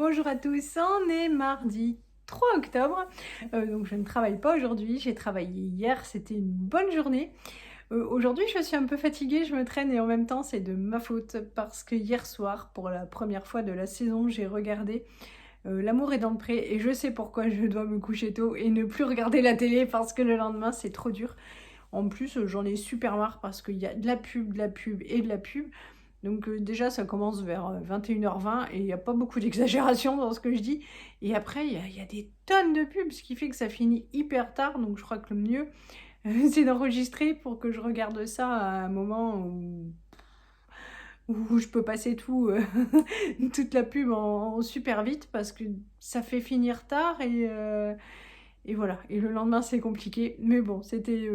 Bonjour à tous, on est mardi 3 octobre, donc je ne travaille pas aujourd'hui, j'ai travaillé hier, c'était une bonne journée. Aujourd'hui je suis un peu fatiguée, je me traîne et en même temps c'est de ma faute parce que hier soir, pour la première fois de la saison, j'ai regardé L'amour est dans le pré et je sais pourquoi je dois me coucher tôt et ne plus regarder la télé parce que le lendemain c'est trop dur. En plus, j'en ai super marre parce qu'il y a de la pub, de la pub et de la pub. Donc déjà, ça commence vers 21h20 et il n'y a pas beaucoup d'exagération dans ce que je dis. Et après, il y a des tonnes de pubs, ce qui fait que ça finit hyper tard. Donc je crois que le mieux, c'est d'enregistrer pour que je regarde ça à un moment où je peux passer toute la pub en super vite parce que ça fait finir tard et voilà. Et le lendemain, c'est compliqué. Mais bon, c'était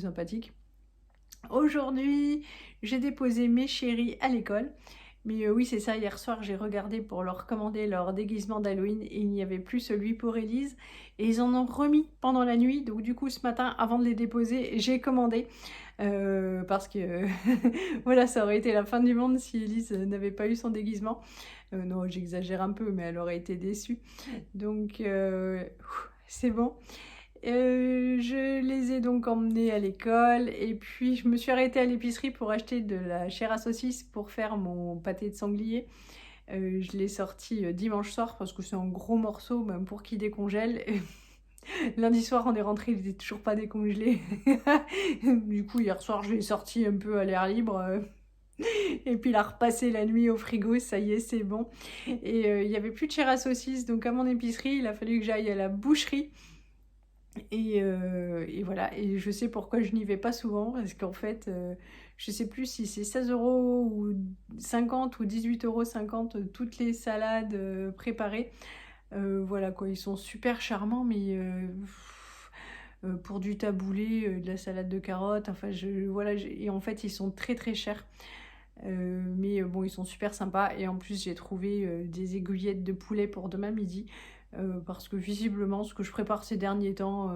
sympathique. Aujourd'hui, j'ai déposé mes chéris à l'école. Mais oui, c'est ça, hier soir, j'ai regardé pour leur commander leur déguisement d'Halloween et il n'y avait plus celui pour Elise. Et ils en ont remis pendant la nuit. Donc du coup, ce matin, avant de les déposer, j'ai commandé. Parce que voilà, ça aurait été la fin du monde si Elise n'avait pas eu son déguisement. Non, j'exagère un peu, mais elle aurait été déçue. Donc, c'est bon. Je les ai donc emmenés à l'école et puis je me suis arrêtée à l'épicerie pour acheter de la chair à saucisse pour faire mon pâté de sanglier. Je l'ai sorti dimanche soir parce que c'est un gros morceau, même pour qui décongèle. Lundi soir, on est rentré, il n'était toujours pas décongelé. Du coup, hier soir, je l'ai sorti un peu à l'air libre. Et puis, il a repassé la nuit au frigo, ça y est, c'est bon. Et il n'y avait plus de chair à saucisse, donc à mon épicerie, il a fallu que j'aille à la boucherie. Et voilà, et je sais pourquoi je n'y vais pas souvent, parce qu'en fait, je sais plus si c'est 16 € ou 50 ou 18,50 € toutes les salades préparées. Voilà quoi, ils sont super charmants, mais pour du taboulé, de la salade de carottes, enfin voilà, et en fait ils sont très très chers. Mais bon, ils sont super sympas et en plus j'ai trouvé des aiguillettes de poulet pour demain midi. Parce que visiblement ce que je prépare ces derniers temps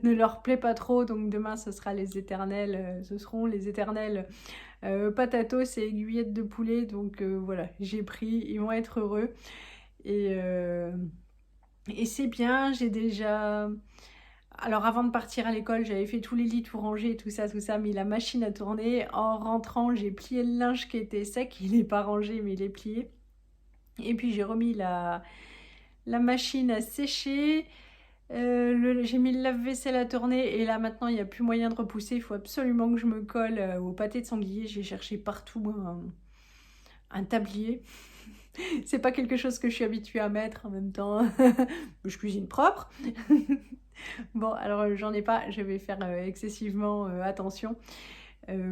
ne leur plaît pas trop, donc demain ce seront les éternels patatos et aiguillettes de poulet, donc voilà, j'ai pris, ils vont être heureux et, euh, et c'est bien, j'ai déjà... Alors avant de partir à l'école, j'avais fait tous les lits tout rangés, tout ça, mais la machine a tourné. En rentrant, j'ai plié le linge qui était sec, il n'est pas rangé, mais il est plié. Et puis j'ai remis la machine à sécher. J'ai mis le lave-vaisselle à tourner et là maintenant il n'y a plus moyen de repousser, il faut absolument que je me colle au pâté de sanglier. J'ai cherché partout un tablier. C'est pas quelque chose que je suis habituée à mettre en même temps. Je cuisine propre. Bon, alors j'en ai pas, je vais faire excessivement attention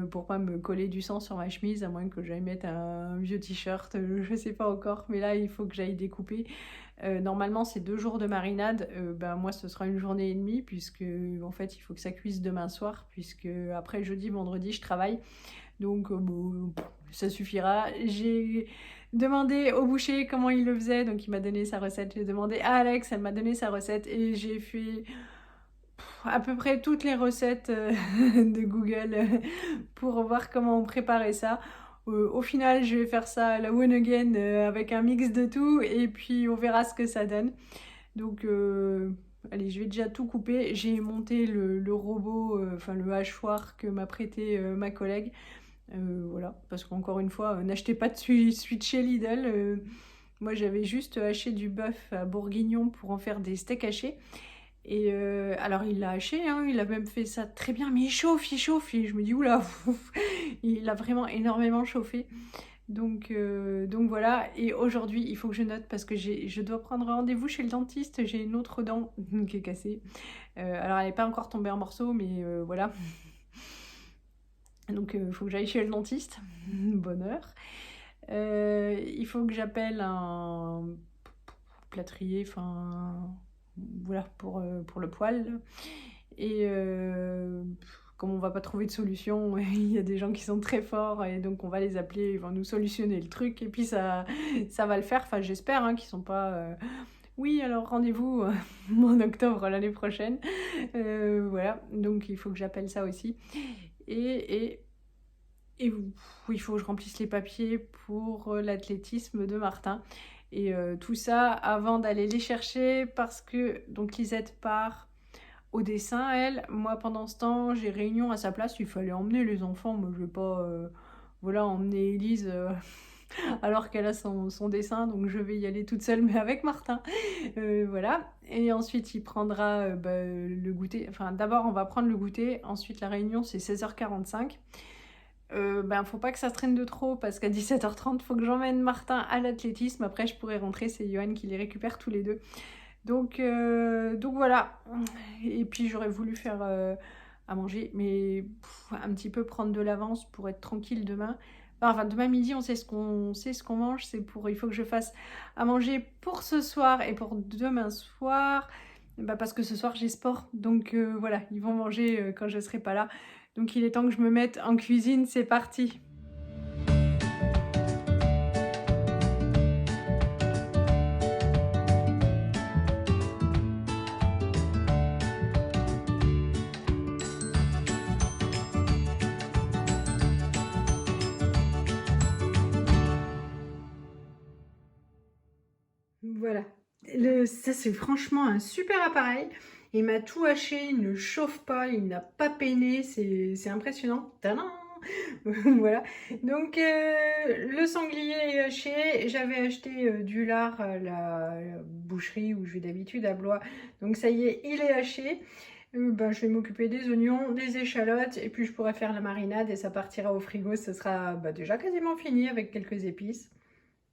pour pas me coller du sang sur ma chemise, à moins que j'aille mettre un vieux t-shirt, je sais pas encore, mais là il faut que j'aille découper. Normalement c'est 2 jours de marinade, ben moi ce sera une journée et demie, puisque en fait il faut que ça cuise demain soir, puisque après jeudi, vendredi je travaille, donc bon, ça suffira. J'ai demandé au boucher comment il le faisait, donc il m'a donné sa recette. J'ai demandé à Alex, elle m'a donné sa recette et j'ai fait à peu près toutes les recettes de Google pour voir comment on préparait ça. Au final, je vais faire ça à la one again avec un mix de tout et puis on verra ce que ça donne. Donc, allez, je vais déjà tout couper. J'ai monté le robot, enfin le hachoir que m'a prêté ma collègue. Voilà, parce qu'encore une fois, n'achetez pas de suite chez Lidl. Moi, j'avais juste haché du bœuf à Bourguignon pour en faire des steaks hachés. Et alors il l'a haché, hein, il a même fait ça très bien, mais il chauffe, et je me dis oula, il a vraiment énormément chauffé. Donc voilà, et aujourd'hui il faut que je note parce que je dois prendre rendez-vous chez le dentiste, j'ai une autre dent qui est cassée. Alors elle n'est pas encore tombée en morceaux, mais voilà. Donc il faut que j'aille chez le dentiste, bonheur. Il faut que j'appelle un plâtrier, enfin voilà, pour le poil. Et comme on va pas trouver de solution, il y a des gens qui sont très forts et donc on va les appeler, ils vont nous solutionner le truc et puis ça va le faire. Enfin, j'espère hein, qu'ils sont pas. Oui, alors rendez-vous en octobre l'année prochaine. Voilà, donc il faut que j'appelle ça aussi. Et, et oui, il faut que je remplisse les papiers pour l'athlétisme de Martin. Et tout ça avant d'aller les chercher parce que donc Lisette part au dessin, elle. Moi, pendant ce temps, j'ai réunion à sa place. Il fallait emmener les enfants. Moi, je vais pas voilà, emmener Élise alors qu'elle a son dessin. Donc, je vais y aller toute seule, mais avec Martin. Voilà. Et ensuite, il prendra le goûter. Enfin, d'abord, on va prendre le goûter. Ensuite, la réunion, c'est 16h45. Faut pas que ça se traîne de trop parce qu'à 17h30, faut que j'emmène Martin à l'athlétisme. Après, je pourrai rentrer. C'est Johan qui les récupère tous les deux. Donc voilà. Et puis j'aurais voulu faire à manger, mais un petit peu prendre de l'avance pour être tranquille demain. Enfin, demain midi, on sait ce qu'on mange. Il faut que je fasse à manger pour ce soir et pour demain soir. Parce que ce soir j'ai sport. Donc voilà, ils vont manger quand je serai pas là. Donc il est temps que je me mette en cuisine. C'est parti. Voilà. Ça, c'est franchement un super appareil. Il m'a tout haché, il ne chauffe pas, il n'a pas peiné, c'est impressionnant. Tadam. Voilà. Donc, le sanglier est haché. J'avais acheté du lard à la boucherie où je vais d'habitude à Blois. Donc, ça y est, il est haché. Je vais m'occuper des oignons, des échalotes, et puis je pourrai faire la marinade et ça partira au frigo. Ce sera déjà quasiment fini avec quelques épices.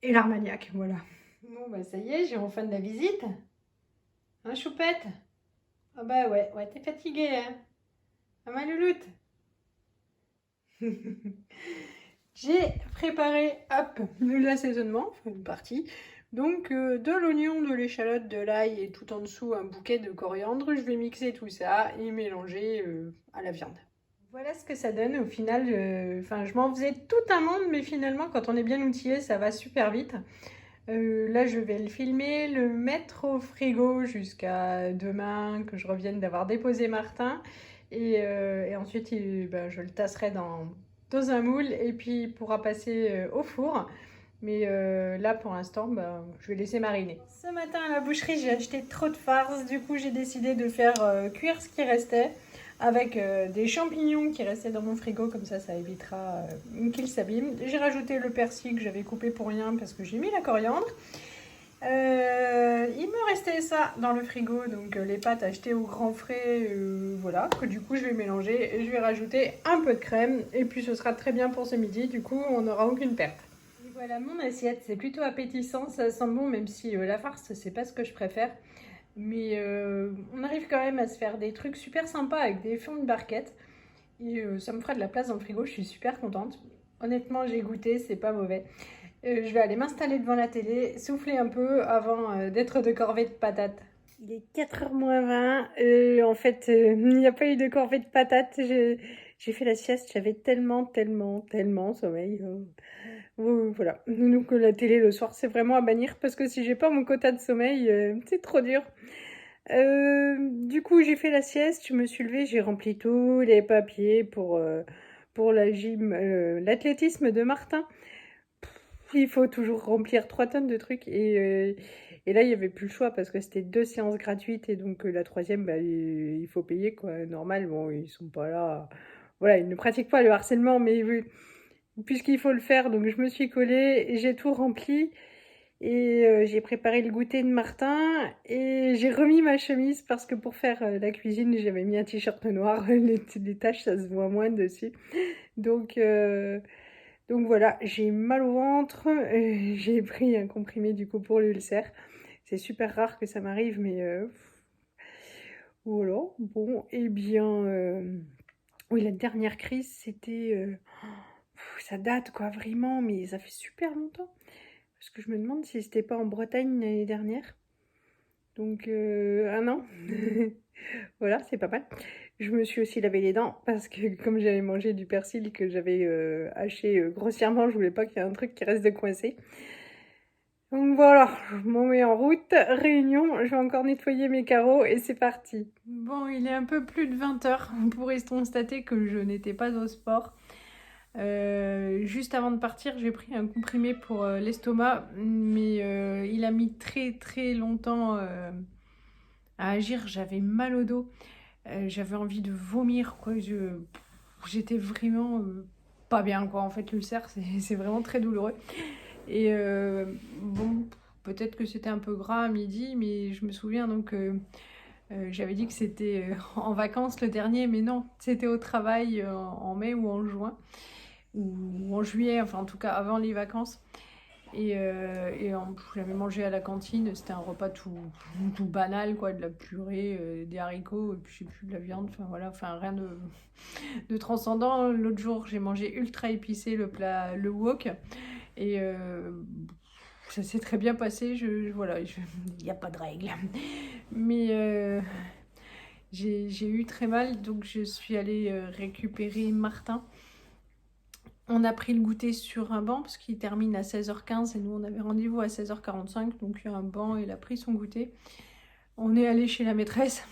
Et l'armagnac, voilà. Bon, ça y est, j'ai enfin de la visite. Hein, Choupette? Ah ouais, t'es fatiguée, hein? Ah, ma louloute? J'ai préparé, hop, l'assaisonnement, enfin une partie. Donc, de l'oignon, de l'échalote, de l'ail et tout en dessous un bouquet de coriandre. Je vais mixer tout ça et mélanger à la viande. Voilà ce que ça donne au final. Je m'en faisais tout un monde, mais finalement, quand on est bien outillé, ça va super vite. Là, je vais le filmer, le mettre au frigo jusqu'à demain, que je revienne d'avoir déposé Martin. Et ensuite, je le tasserai dans un moule et puis il pourra passer au four. Mais là, pour l'instant, je vais laisser mariner. Ce matin, à la boucherie, j'ai acheté trop de farce. Du coup, j'ai décidé de faire cuire ce qui restait avec des champignons qui restaient dans mon frigo. Comme ça évitera qu'ils s'abîment. J'ai rajouté le persil que j'avais coupé pour rien parce que j'ai mis la coriandre. Il me restait ça dans le frigo, donc les pâtes achetées au grand frais, voilà, que du coup je vais mélanger et je vais rajouter un peu de crème et puis ce sera très bien pour ce midi, du coup on n'aura aucune perte. Et voilà mon assiette, c'est plutôt appétissant, ça sent bon même si la farce c'est pas ce que je préfère. Mais on arrive quand même à se faire des trucs super sympas avec des fonds de barquette. Et ça me fera de la place dans le frigo, je suis super contente. Honnêtement, j'ai goûté, c'est pas mauvais. Je vais aller m'installer devant la télé, souffler un peu avant d'être de corvée de patates. Il est 4h moins 20. En fait, il n'y a pas eu de corvée de patates. J'ai fait la sieste, j'avais tellement sommeil. Voilà. Donc la télé le soir, c'est vraiment à bannir parce que si j'ai pas mon quota de sommeil, c'est trop dur. Du coup, j'ai fait la sieste, je me suis levée, j'ai rempli tous les papiers pour la gym, l'athlétisme de Martin. Il faut toujours remplir 3 tonnes de trucs et là, il n'y avait plus le choix parce que c'était 2 séances gratuites et donc la troisième, il faut payer quoi. Normal, bon, ils sont pas là. Voilà, ils ne pratiquent pas le harcèlement, mais puisqu'il faut le faire, donc je me suis collée, et j'ai tout rempli et j'ai préparé le goûter de Martin et j'ai remis ma chemise parce que pour faire la cuisine, j'avais mis un t-shirt noir, les taches, ça se voit moins dessus. Donc, donc voilà, j'ai mal au ventre, j'ai pris un comprimé du coup pour l'ulcère. C'est super rare que ça m'arrive, mais voilà. Bon, eh bien, oui, la dernière crise, c'était... ça date quoi, vraiment, mais ça fait super longtemps. Parce que je me demande si c'était pas en Bretagne l'année dernière. Donc, un an. Voilà, c'est pas mal. Je me suis aussi lavé les dents parce que comme j'avais mangé du persil que j'avais haché grossièrement, je voulais pas qu'il y ait un truc qui reste de coincé. Donc voilà, je m'en mets en route. Réunion, je vais encore nettoyer mes carreaux et c'est parti. Bon, il est un peu plus de 20h. Vous pourrez constater que je n'étais pas au sport. Juste avant de partir, j'ai pris un comprimé pour l'estomac, mais il a mis très très longtemps à agir. J'avais mal au dos, j'avais envie de vomir, quoi. J'étais vraiment pas bien, quoi. En fait, l'ulcère, c'est vraiment très douloureux. Et bon, peut-être que c'était un peu gras à midi, mais je me souviens donc j'avais dit que c'était en vacances le dernier, mais non, c'était au travail en mai ou en juin ou en juillet, enfin en tout cas avant les vacances. J'avais mangé à la cantine, c'était un repas tout banal, quoi, de la purée, des haricots, et puis je sais plus, de la viande, enfin voilà, enfin rien de transcendant. L'autre jour, j'ai mangé ultra épicé le plat, le wok, et ça s'est très bien passé, voilà, il n'y a pas de règle. Mais j'ai eu très mal, donc je suis allée récupérer Martin. On a pris le goûter sur un banc parce qu'il termine à 16h15 et nous on avait rendez-vous à 16h45, donc il y a un banc, il a pris son goûter. On est allé chez la maîtresse.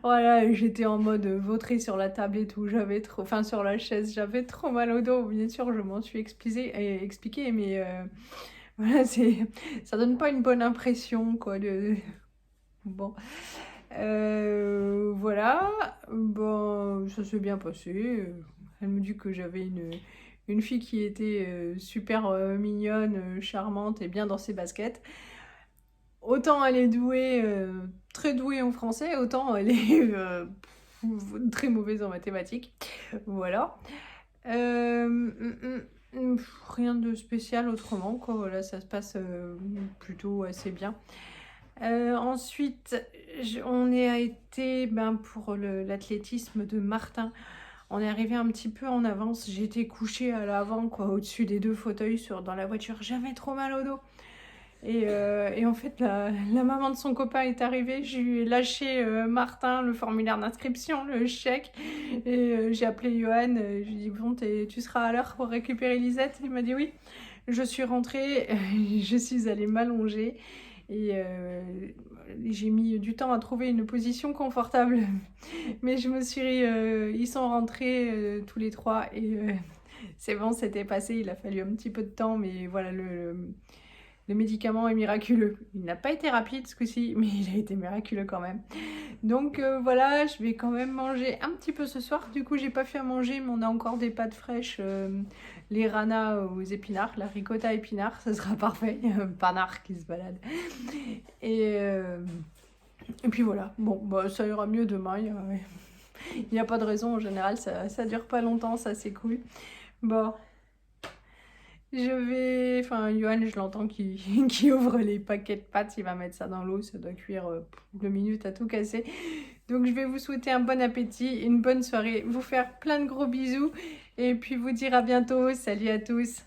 Voilà, j'étais en mode vautré sur la table et tout, enfin sur la chaise, j'avais trop mal au dos. Bien sûr, je m'en suis expliqué, mais voilà, ça donne pas une bonne impression, quoi. Bon, voilà, bon, ça s'est bien passé. Elle me dit que j'avais une fille qui était super mignonne, charmante et bien dans ses baskets. Autant elle est douée, très douée en français, autant elle est très mauvaise en mathématiques. Voilà. Rien de spécial autrement, quoi. Voilà, ça se passe plutôt assez bien. Ensuite, on a été pour l'athlétisme de Martin. On est arrivé un petit peu en avance. J'étais couchée à l'avant, quoi, au-dessus des deux fauteuils dans la voiture. J'avais trop mal au dos. Et en fait, la maman de son copain est arrivée. Je lui ai lâché Martin, le formulaire d'inscription, le chèque. Et j'ai appelé Johan. Je lui ai dit, bon, tu seras à l'heure pour récupérer Lisette? Il m'a dit oui. Je suis rentrée. Je suis allée m'allonger. Et j'ai mis du temps à trouver une position confortable. Mais ils sont rentrés tous les trois. Et c'est bon, c'était passé. Il a fallu un petit peu de temps. Mais voilà, le médicament est miraculeux. Il n'a pas été rapide ce coup-ci, mais il a été miraculeux quand même. Donc voilà, je vais quand même manger un petit peu ce soir. Du coup, j'ai pas fait à manger, mais on a encore des pâtes fraîches. Les rana aux épinards, la ricotta épinards, ça sera parfait. Il y a un panard qui se balade. Et puis voilà, bon, bah, ça ira mieux demain. Il n'y a pas de raison, en général, ça dure pas longtemps, ça c'est cool. Bon, Johan, je l'entends qui ouvre les paquets de pâtes, il va mettre ça dans l'eau, ça doit cuire 2 minutes à tout casser. Donc je vais vous souhaiter un bon appétit, une bonne soirée, vous faire plein de gros bisous et puis vous dire à bientôt. Salut à tous!